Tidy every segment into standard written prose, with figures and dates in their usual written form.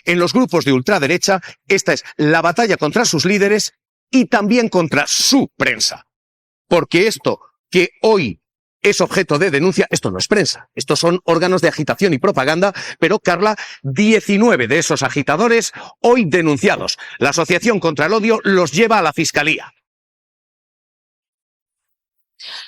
en los grupos de ultraderecha, esta es la batalla contra sus líderes y también contra su prensa. Porque esto que hoy es objeto de denuncia, esto no es prensa, estos son órganos de agitación y propaganda, pero, Carla, 19 de esos agitadores hoy denunciados. La Asociación contra el Odio los lleva a la Fiscalía.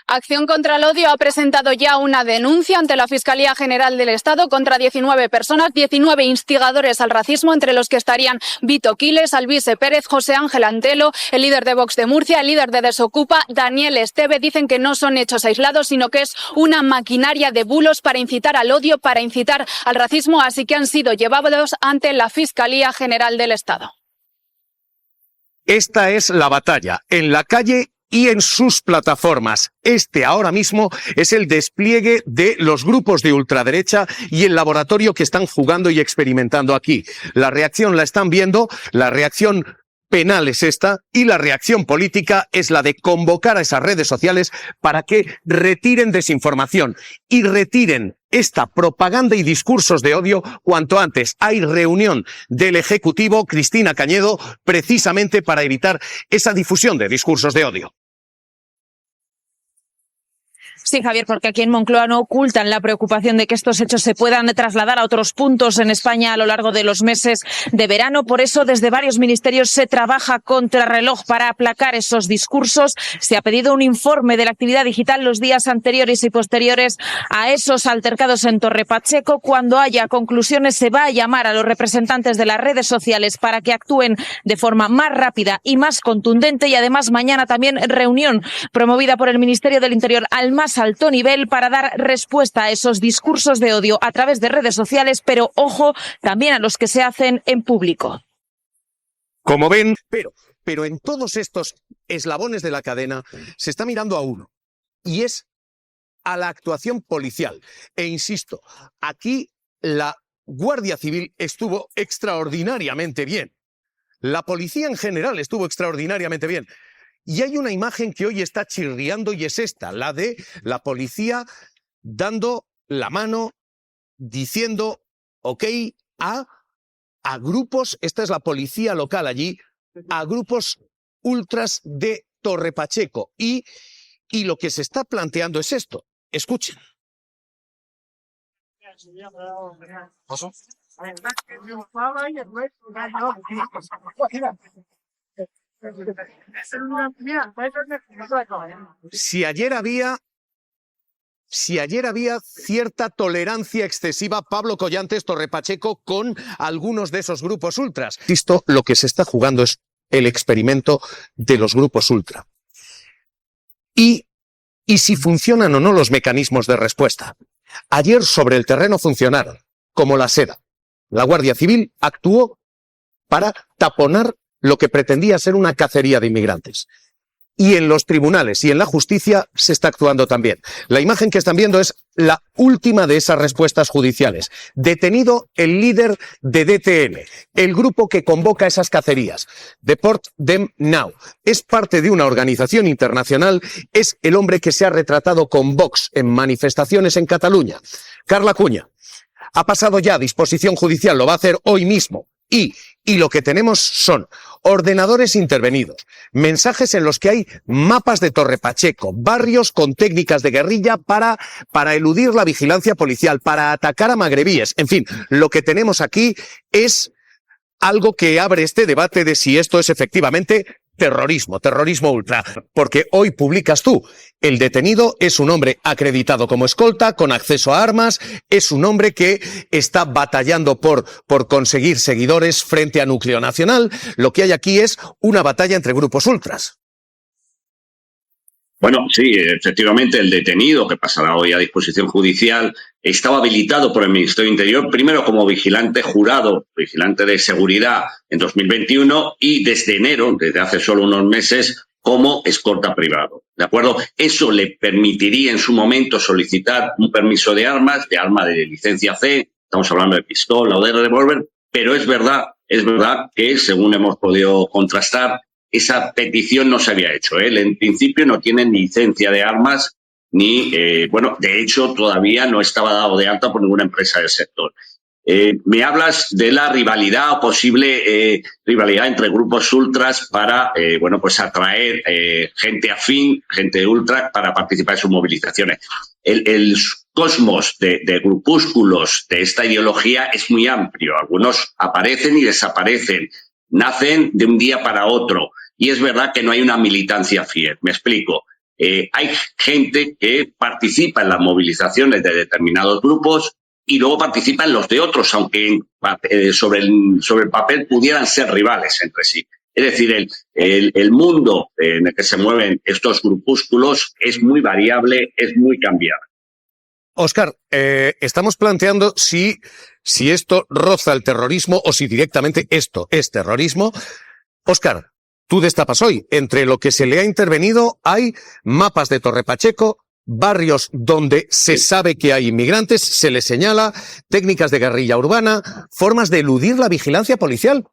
Acción contra el Odio ha presentado ya una denuncia ante la Fiscalía General del Estado contra 19 personas, 19 instigadores al racismo, entre los que estarían Vito Quiles, Alvise Pérez, José Ángel Antelo, el líder de Vox de Murcia, el líder de Desocupa, Daniel Esteve. Dicen que no son hechos aislados, sino que es una maquinaria de bulos para incitar al odio, para incitar al racismo, así que han sido llevados ante la Fiscalía General del Estado. Esta es la batalla en la calle y en sus plataformas. Este ahora mismo es el despliegue de los grupos de ultraderecha y el laboratorio que están jugando y experimentando aquí. La reacción la están viendo, la reacción penal es esta y la reacción política es la de convocar a esas redes sociales para que retiren desinformación y retiren esta propaganda y discursos de odio cuanto antes. Hay reunión del Ejecutivo, Cristina Cañedo, precisamente para evitar esa difusión de discursos de odio. Sí, Javier, porque aquí en Moncloa no ocultan la preocupación de que estos hechos se puedan trasladar a otros puntos en España a lo largo de los meses de verano. Por eso, desde varios ministerios se trabaja contrarreloj para aplacar esos discursos. Se ha pedido un informe de la actividad digital los días anteriores y posteriores a esos altercados en Torre Pacheco. Cuando haya conclusiones, se va a llamar a los representantes de las redes sociales para que actúen de forma más rápida y más contundente. Y además, mañana también reunión promovida por el Ministerio del Interior al más alto nivel para dar respuesta a esos discursos de odio a través de redes sociales, pero ojo, también a los que se hacen en público. Como ven, pero en todos estos eslabones de la cadena se está mirando a uno, y es a la actuación policial. E insisto, aquí la Guardia Civil estuvo extraordinariamente bien. La policía en general estuvo extraordinariamente bien. Y hay una imagen que hoy está chirriando y es esta, la de la policía dando la mano, diciendo ok a grupos, esta es la policía local allí, a grupos ultras de Torre Pacheco. Y lo que se está planteando es esto. Escuchen. Si ayer había cierta tolerancia excesiva, Pablo Collantes, Torre Pacheco, con algunos de esos grupos ultras. Esto, lo que se está jugando es el experimento de los grupos ultra. Y si funcionan o no los mecanismos de respuesta. Ayer sobre el terreno funcionaron, como la seda. La Guardia Civil actuó para taponar lo que pretendía ser una cacería de inmigrantes. Y en los tribunales y en la justicia se está actuando también. La imagen que están viendo es la última de esas respuestas judiciales. Detenido el líder de DTN, el grupo que convoca esas cacerías. Deport Them Now. Es parte de una organización internacional, es el hombre que se ha retratado con Vox en manifestaciones en Cataluña. Carla Cuña ha pasado ya a disposición judicial, lo va a hacer hoy mismo. Y lo que tenemos son ordenadores intervenidos, mensajes en los que hay mapas de Torre Pacheco, barrios con técnicas de guerrilla para eludir la vigilancia policial, para atacar a magrebíes. En fin, lo que tenemos aquí es algo que abre este debate de si esto es efectivamente terrorismo ultra. Porque hoy publicas tú, el detenido es un hombre acreditado como escolta, con acceso a armas, es un hombre que está batallando por conseguir seguidores frente a Núcleo Nacional. Lo que hay aquí es una batalla entre grupos ultras. Bueno, sí, efectivamente el detenido, que pasará hoy a disposición judicial, estaba habilitado por el Ministerio del Interior, primero como vigilante jurado, vigilante de seguridad en 2021 y desde enero, desde hace solo unos meses, como escolta privado. ¿De acuerdo? Eso le permitiría en su momento solicitar un permiso de arma de licencia C, estamos hablando de pistola o de revólver, pero es verdad que, según hemos podido contrastar, esa petición no se había hecho. Él, en principio, no tiene ni licencia de armas, ni, de hecho, todavía no estaba dado de alta por ninguna empresa del sector. Me hablas de la rivalidad o posible rivalidad entre grupos ultras para, pues atraer gente afín, gente ultra, para participar en sus movilizaciones. El cosmos de grupúsculos de esta ideología es muy amplio. Algunos aparecen y desaparecen, nacen de un día para otro. Y es verdad que no hay una militancia fiel. Me explico. Hay gente que participa en las movilizaciones de determinados grupos y luego participan los de otros, aunque sobre el papel pudieran ser rivales entre sí. Es decir, el mundo en el que se mueven estos grupúsculos es muy variable, es muy cambiable. Óscar, estamos planteando si esto roza el terrorismo o si directamente esto es terrorismo. Óscar, tú destapas hoy, entre lo que se le ha intervenido hay mapas de Torre Pacheco, barrios donde se sabe que hay inmigrantes, se les señala, técnicas de guerrilla urbana, formas de eludir la vigilancia policial.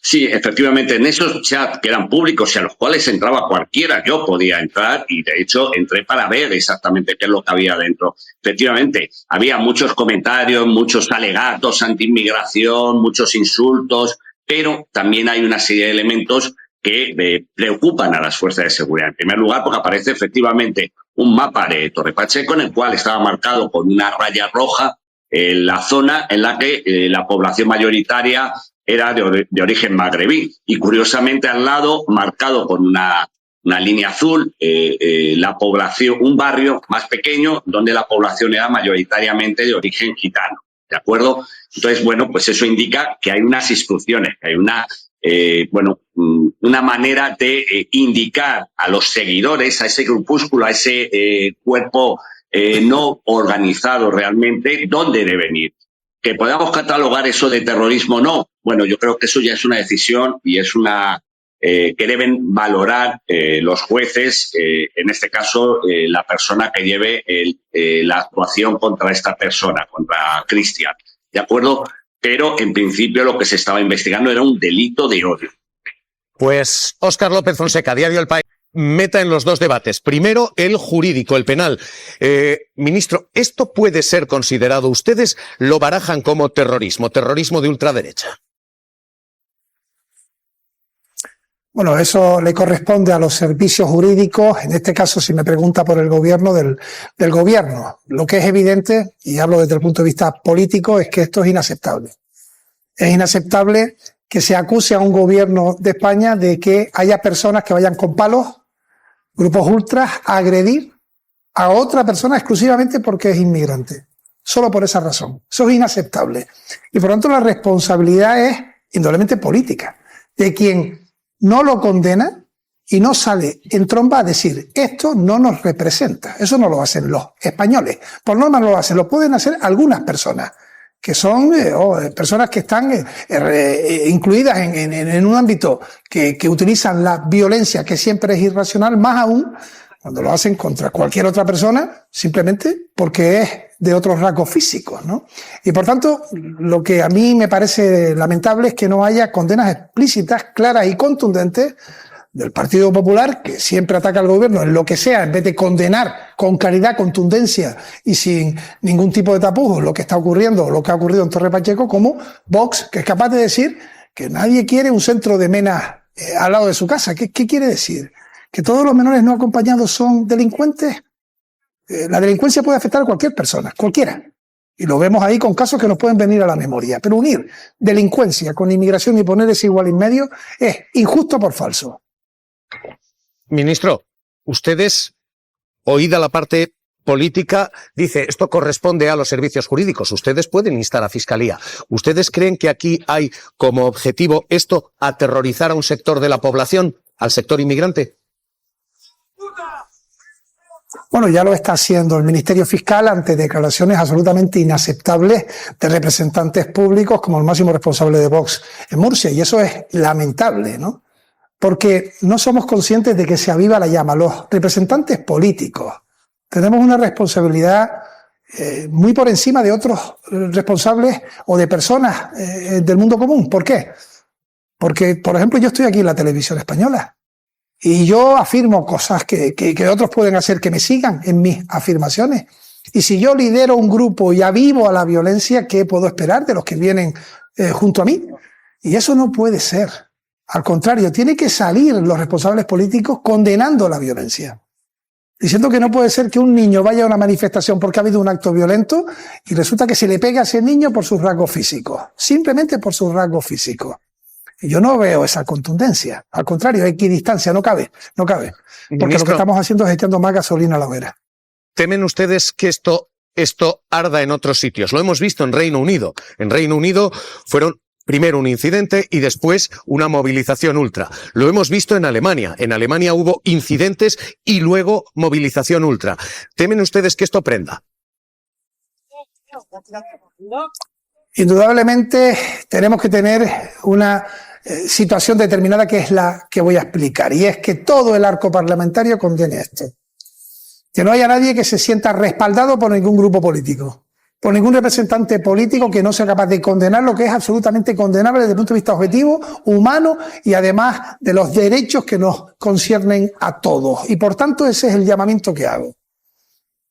Sí, efectivamente, en esos chats que eran públicos y a los cuales entraba cualquiera, yo podía entrar y de hecho entré para ver exactamente qué es lo que había dentro. Efectivamente, había muchos comentarios, muchos alegatos anti-inmigración, muchos insultos, pero también hay una serie de elementos que preocupan a las fuerzas de seguridad. En primer lugar, porque aparece efectivamente un mapa de Torre Pacheco en el cual estaba marcado con una raya roja la zona en la que la población mayoritaria era de origen magrebí. Y curiosamente al lado, marcado con una línea azul, la población, un barrio más pequeño donde la población era mayoritariamente de origen gitano. ¿De acuerdo? Entonces, pues eso indica que hay unas instrucciones, que hay una manera de indicar a los seguidores, a ese grupúsculo, a ese cuerpo no organizado realmente, dónde deben ir. ¿Que podamos catalogar eso de terrorismo o no? Bueno, yo creo que eso ya es una decisión y es que deben valorar los jueces, en este caso la persona que lleve la actuación contra esta persona, contra Cristian. ¿De acuerdo? Pero en principio lo que se estaba investigando era un delito de odio. Pues Óscar López Fonseca, Diario El País, meta en los dos debates. Primero, el jurídico, el penal. Ministro, ¿esto puede ser considerado, ustedes lo barajan como terrorismo de ultraderecha? Bueno, eso le corresponde a los servicios jurídicos, en este caso, si me pregunta por el gobierno, del gobierno. Lo que es evidente, y hablo desde el punto de vista político, es que esto es inaceptable. Es inaceptable que se acuse a un gobierno de España de que haya personas que vayan con palos, grupos ultras, a agredir a otra persona exclusivamente porque es inmigrante. Solo por esa razón. Eso es inaceptable. Y por lo tanto la responsabilidad es indudablemente política, de quien no lo condena y no sale en tromba a decir esto no nos representa. Eso no lo hacen los españoles. Por norma no lo hacen. Lo pueden hacer algunas personas, que son personas que están incluidas en un ámbito que utilizan la violencia, que siempre es irracional, más aún cuando lo hacen contra cualquier otra persona, simplemente porque es de otros rasgos físicos, ¿no? Y por tanto, lo que a mí me parece lamentable es que no haya condenas explícitas, claras y contundentes del Partido Popular, que siempre ataca al gobierno en lo que sea, en vez de condenar con claridad, contundencia y sin ningún tipo de tapujos lo que está ocurriendo o lo que ha ocurrido en Torre Pacheco, como Vox, que es capaz de decir que nadie quiere un centro de menas al lado de su casa. ¿Qué quiere decir? ¿Que todos los menores no acompañados son delincuentes? La delincuencia puede afectar a cualquier persona, cualquiera. Y lo vemos ahí con casos que nos pueden venir a la memoria. Pero unir delincuencia con inmigración y poner ese igual en medio es injusto por falso. Ministro, ustedes, oída la parte política, dice esto corresponde a los servicios jurídicos. Ustedes pueden instar a Fiscalía. ¿Ustedes creen que aquí hay como objetivo esto, aterrorizar a un sector de la población, al sector inmigrante? Bueno, ya lo está haciendo el Ministerio Fiscal ante declaraciones absolutamente inaceptables de representantes públicos como el máximo responsable de Vox en Murcia. Y eso es lamentable, ¿no? Porque no somos conscientes de que se aviva la llama. Los representantes políticos tenemos una responsabilidad muy por encima de otros responsables o de personas del mundo común. ¿Por qué? Porque, por ejemplo, yo estoy aquí en la televisión española. Y yo afirmo cosas que otros pueden hacer que me sigan en mis afirmaciones. Y si yo lidero un grupo y avivo a la violencia, ¿qué puedo esperar de los que vienen junto a mí? Y eso no puede ser. Al contrario, tienen que salir los responsables políticos condenando la violencia, diciendo que no puede ser que un niño vaya a una manifestación porque ha habido un acto violento y resulta que se le pega a ese niño por sus rasgos físicos, simplemente por sus rasgos físicos. Y yo no veo esa contundencia. Al contrario, equidistancia, no cabe. Porque Ministro, lo que estamos haciendo es echando más gasolina a la hoguera. ¿Temen ustedes que esto arda en otros sitios? Lo hemos visto en Reino Unido. En Reino Unido fueron primero un incidente y después una movilización ultra. Lo hemos visto en Alemania. En Alemania hubo incidentes y luego movilización ultra. ¿Temen ustedes que esto prenda? Indudablemente tenemos que tener una situación determinada que es la que voy a explicar, y es que todo el arco parlamentario condene esto. Que no haya nadie que se sienta respaldado por ningún grupo político, por ningún representante político que no sea capaz de condenar lo que es absolutamente condenable desde el punto de vista objetivo, humano y además de los derechos que nos conciernen a todos. Y por tanto ese es el llamamiento que hago.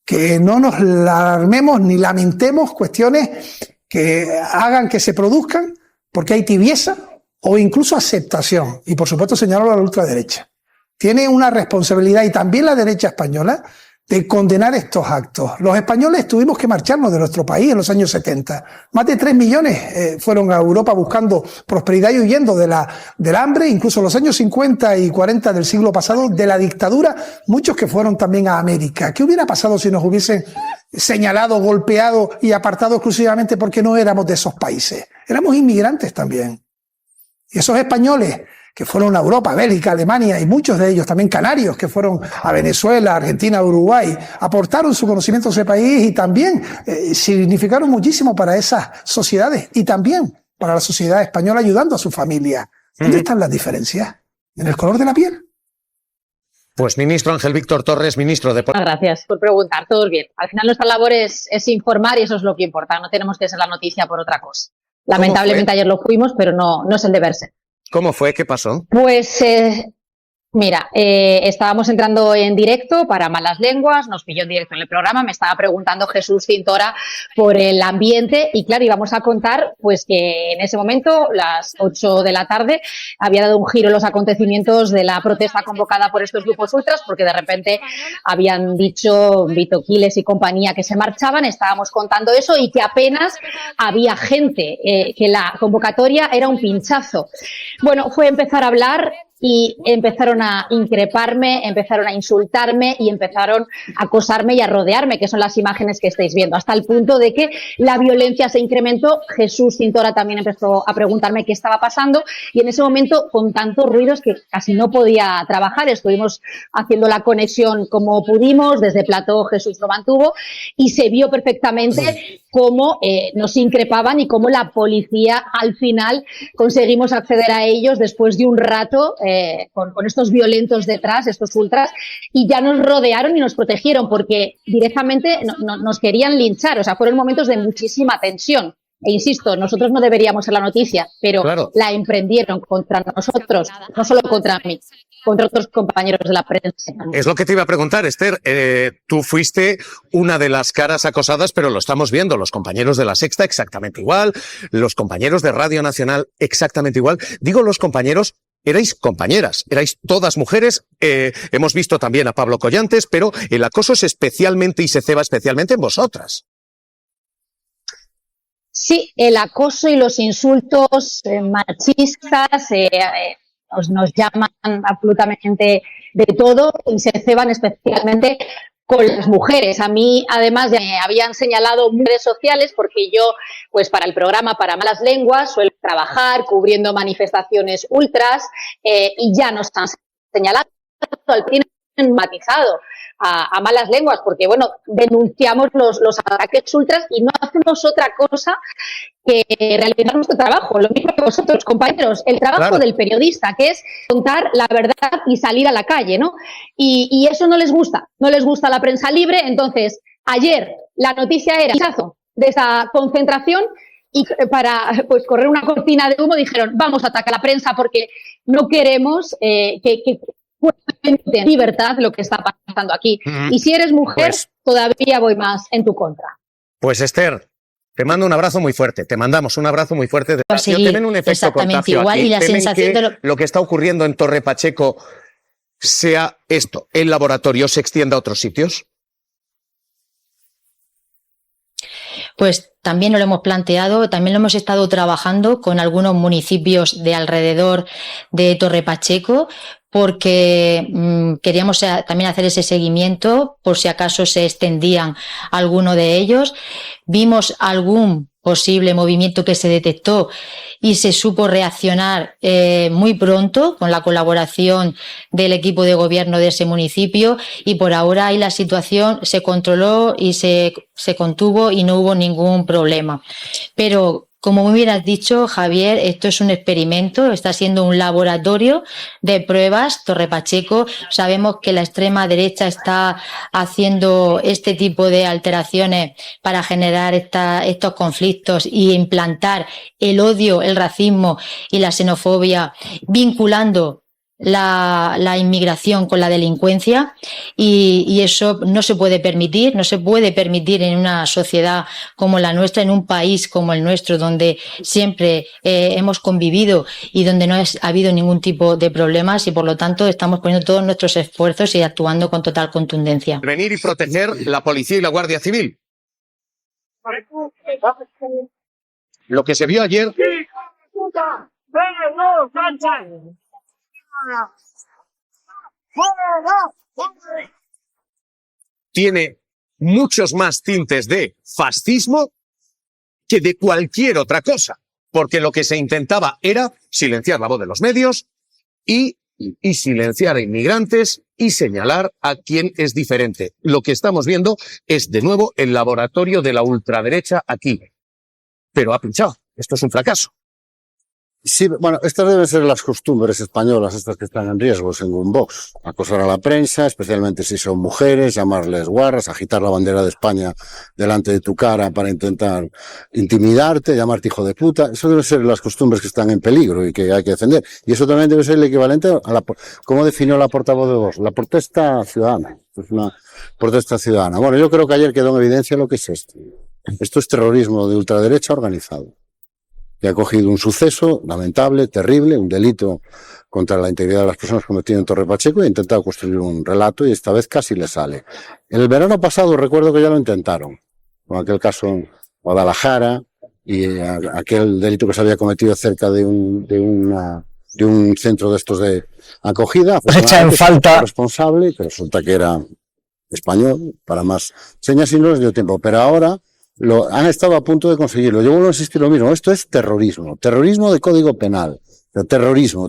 Que no nos alarmemos ni lamentemos cuestiones que hagan que se produzcan porque hay tibieza o incluso aceptación. Y por supuesto señalo a la ultraderecha. Tiene una responsabilidad, y también la derecha española, de condenar estos actos. Los españoles tuvimos que marcharnos de nuestro país en los años 70. Más de 3 millones fueron a Europa buscando prosperidad y huyendo del hambre, incluso en los años 50 y 40 del siglo pasado, de la dictadura, muchos que fueron también a América. ¿Qué hubiera pasado si nos hubiesen señalado, golpeado y apartado exclusivamente porque no éramos de esos países? Éramos inmigrantes también. Y esos españoles que fueron a Europa, Bélgica, Alemania, y muchos de ellos también canarios que fueron a Venezuela, Argentina, Uruguay, aportaron su conocimiento a ese país y también significaron muchísimo para esas sociedades y también para la sociedad española, ayudando a su familia. ¿Dónde están las diferencias? ¿En el color de la piel? Pues ministro Ángel Víctor Torres, ministro de... Gracias por preguntar, todo bien. Al final nuestra labor es informar y eso es lo que importa, no tenemos que ser la noticia por otra cosa. Lamentablemente ayer lo fuimos, pero no es el deber ser. ¿Cómo fue? ¿Qué pasó? Pues mira, estábamos entrando en directo para Malas Lenguas, nos pilló en directo en el programa, me estaba preguntando Jesús Cintora por el ambiente y claro, íbamos a contar pues que en ese momento, las 8 de la tarde, había dado un giro los acontecimientos de la protesta convocada por estos grupos ultras, porque de repente habían dicho Vito Quiles y compañía que se marchaban, estábamos contando eso y que apenas había gente, que la convocatoria era un pinchazo. Bueno, fue empezar a hablar y empezaron a increparme, empezaron a insultarme y empezaron a acosarme y a rodearme, que son las imágenes que estáis viendo, hasta el punto de que la violencia se incrementó. Jesús Cintora también empezó a preguntarme qué estaba pasando y en ese momento, con tantos ruidos que casi no podía trabajar, estuvimos haciendo la conexión como pudimos, desde plató Jesús lo mantuvo y se vio perfectamente cómo nos increpaban y cómo la policía al final conseguimos acceder a ellos después de un rato con estos violentos detrás, estos ultras, y ya nos rodearon y nos protegieron porque directamente nos querían linchar, o sea, fueron momentos de muchísima tensión. E insisto, nosotros no deberíamos ser la noticia, pero claro, la emprendieron contra nosotros, no solo contra mí, contra otros compañeros de la prensa. Es lo que te iba a preguntar, Esther. Tú fuiste una de las caras acosadas, pero lo estamos viendo. Los compañeros de La Sexta exactamente igual, los compañeros de Radio Nacional exactamente igual. Digo los compañeros, erais compañeras, erais todas mujeres. Hemos visto también a Pablo Collantes, pero el acoso es especialmente y se ceba especialmente en vosotras. Sí, el acoso y los insultos machistas nos llaman absolutamente de todo y se ceban especialmente con las mujeres. A mí, además, me habían señalado en redes sociales porque yo, pues para el programa Para Malas Lenguas, suelo trabajar cubriendo manifestaciones ultras y ya nos han señalado, tienen matizado a Malas Lenguas, porque bueno, denunciamos los ataques ultras y no hacemos otra cosa que realizar nuestro trabajo, lo mismo que vosotros, compañeros, el trabajo del periodista, que es contar la verdad y salir a la calle, ¿no? Y eso no les gusta a la prensa libre. Entonces, ayer la noticia era de esa concentración y para pues correr una cortina de humo dijeron, vamos a atacar a la prensa porque no queremos que en libertad lo que está pasando aquí. Y si eres mujer, todavía voy más en tu contra. Pues Esther, te mando un abrazo muy fuerte. Te mandamos un abrazo muy fuerte. Temen un efecto contagio igual aquí. Y la Temen sensación que de lo que está ocurriendo en Torre Pacheco sea esto, el laboratorio se extienda a otros sitios. Pues también nos lo hemos planteado, también lo hemos estado trabajando con algunos municipios de alrededor de Torre Pacheco, porque queríamos también hacer ese seguimiento por si acaso se extendían alguno de ellos. Vimos algún posible movimiento que se detectó y se supo reaccionar muy pronto con la colaboración del equipo de gobierno de ese municipio, y por ahora ahí la situación se controló y se contuvo y no hubo ningún problema. Pero como me hubieras dicho, Javier, esto es un experimento, está siendo un laboratorio de pruebas. Torre Pacheco, sabemos que la extrema derecha está haciendo este tipo de alteraciones para generar estos conflictos y implantar el odio, el racismo y la xenofobia, vinculando la inmigración con la delincuencia, y eso no se puede permitir, en una sociedad como la nuestra, en un país como el nuestro, donde siempre hemos convivido y donde no ha habido ningún tipo de problemas, y por lo tanto estamos poniendo todos nuestros esfuerzos y actuando con total contundencia. Venir y proteger la policía y la Guardia Civil. Lo que se vio ayer... tiene muchos más tintes de fascismo que de cualquier otra cosa, porque lo que se intentaba era silenciar la voz de los medios y silenciar a inmigrantes y señalar a quien es diferente. Lo que estamos viendo es, de nuevo, el laboratorio de la ultraderecha aquí. Pero ha pinchado. Esto es un fracaso. Sí, bueno, estas deben ser las costumbres españolas, estas que están en riesgo según Vox. Acosar a la prensa, especialmente si son mujeres, llamarles guarras, agitar la bandera de España delante de tu cara para intentar intimidarte, llamarte hijo de puta. Eso deben ser las costumbres que están en peligro y que hay que defender. Y eso también debe ser el equivalente a la, ¿cómo definió la portavoz de Vox? La protesta ciudadana. Es una protesta ciudadana. Bueno, yo creo que ayer quedó en evidencia lo que es esto. Esto es terrorismo de ultraderecha organizado, que ha cogido un suceso lamentable, terrible, un delito contra la integridad de las personas cometido en Torre Pacheco, y ha intentado construir un relato, y esta vez casi le sale. En el verano pasado recuerdo que ya lo intentaron, con aquel caso en Guadalajara y aquel delito que se había cometido cerca de un centro de estos de acogida. Pues echa en falta responsable, que resulta que era español, para más señas, y no les dio tiempo. Pero ahora han estado a punto de conseguirlo. Yo vuelvo a insistir lo mismo. Esto es terrorismo. Terrorismo de código penal. Terrorismo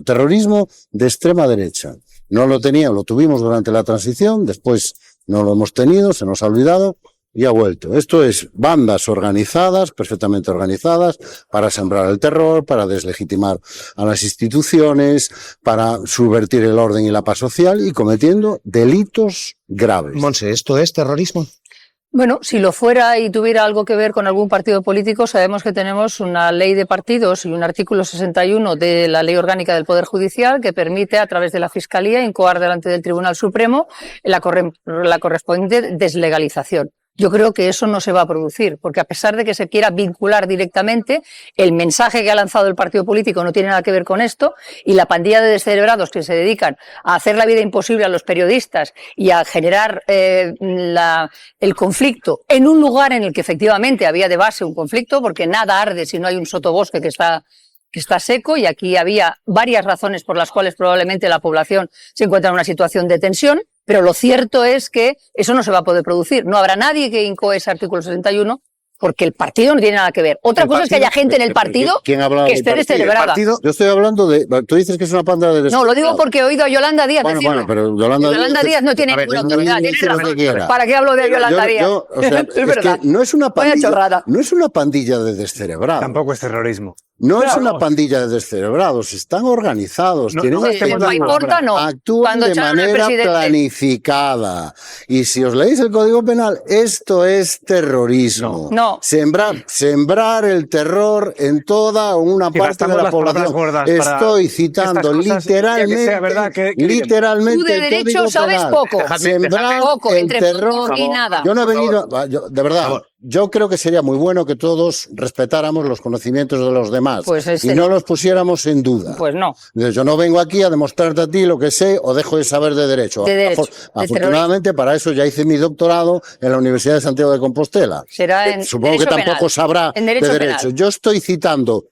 de extrema derecha. No lo tuvimos durante la transición, después no lo hemos tenido, se nos ha olvidado y ha vuelto. Esto es bandas organizadas, perfectamente organizadas, para sembrar el terror, para deslegitimar a las instituciones, para subvertir el orden y la paz social, y cometiendo delitos graves. Monse, ¿esto es terrorismo? Bueno, si lo fuera y tuviera algo que ver con algún partido político, sabemos que tenemos una ley de partidos y un artículo 61 de la Ley Orgánica del Poder Judicial que permite, a través de la Fiscalía, incoar delante del Tribunal Supremo la correspondiente deslegalización. Yo creo que eso no se va a producir, porque a pesar de que se quiera vincular directamente, el mensaje que ha lanzado el partido político no tiene nada que ver con esto, y la pandilla de descerebrados que se dedican a hacer la vida imposible a los periodistas y a generar el conflicto en un lugar en el que efectivamente había de base un conflicto, porque nada arde si no hay un sotobosque que está seco, y aquí había varias razones por las cuales probablemente la población se encuentra en una situación de tensión. Pero lo cierto es que eso no se va a poder producir. No habrá nadie que incoe ese artículo 61 porque el partido no tiene nada que ver. Otra cosa es que haya gente en el partido que esté descerebrada. Yo estoy hablando de... Tú dices que es una panda de... No, lo digo porque he oído a Yolanda Díaz decirlo. Bueno, pero Yolanda Díaz no tiene ninguna autoridad. ¿Para qué hablo de Yolanda Díaz? O sea, es que no es una pandilla de descerebrados. Tampoco es terrorismo. No es Claro. una pandilla de descerebrados, están organizados, tienen no importa, no. actúan Cuando de echaron al manera presidente. planificada. Y si os leéis el Código Penal, esto es terrorismo. No. Sembrar el terror en toda una Si parte de gastamos la las palabras población. gordas para Estoy citando estas cosas, ya que sea verdad que literalmente Tú de el derecho Código sabes Penal. poco. Sembrar Poco, el entre terror. poco y nada. Yo no he venido, de verdad, yo creo que sería muy bueno que todos respetáramos los conocimientos de los demás Pues y no los pusiéramos en duda. Pues no. Yo no vengo aquí a demostrarte a ti lo que sé o dejo de saber de derecho. De derecho, de Afortunadamente, para eso ya hice mi doctorado en la Universidad de Santiago de Compostela. Será en Supongo que derecho tampoco penal. sabrá En derecho de derecho. penal. Yo estoy citando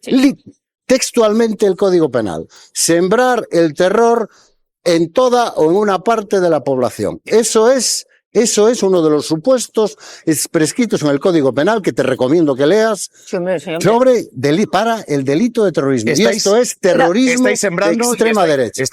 textualmente el Código Penal. Sembrar el terror en toda o en una parte de la población. Eso es uno de los supuestos prescritos en el Código Penal que te recomiendo que leas Sí, hombre, sí, hombre. para el delito de terrorismo. Y Estáis- esto es terrorismo estáis sembrando de y extrema derecha.